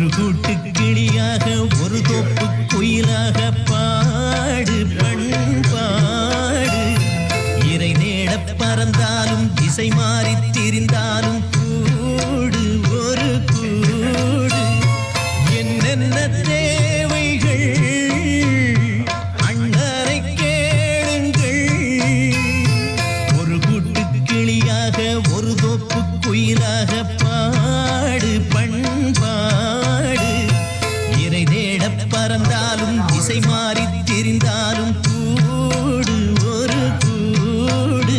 ஒரு கூட்டு கிளியாக ஒரு தோப்பு குயிலாக பாடு பண்பாடு இறை தேட பறந்தாலும் திசை மாறி திரிந்தாலும் கூடு ஒரு கூடு என்னென்ன தேவைகள் அண்ணரை கேளுங்கள் ஒரு கூட்டு கிளியாக ஒரு தோப்பு குயிலாக பாடு பண்பாடு இறை தேட பறந்தாலும் திசை மாறி திரிந்தாலும் கூடு ஒரு கூடு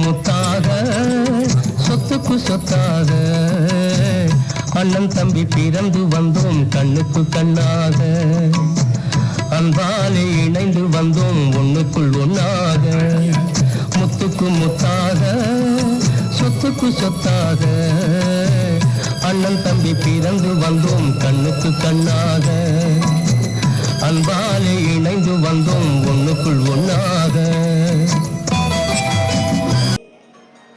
முத்தாக சொத்துக்கு சொத்தாக அண்ணன் தம்பி பிறந்து வந்தோம் கண்ணுக்கு கண்ணாக அன்பாலே இணைந்து வந்தோம் ஒண்ணுக்குள் ஒன்னாக முத்துக்கு முத்தாக சொத்துக்கு சொத்தாக அண்ணன் தம்பி பிறந்து வந்தோம் கண்ணுக்கு கண்ணாக அன்பாலே இணைந்து வந்தோம் ஒண்ணுக்குள் ஒன்னாக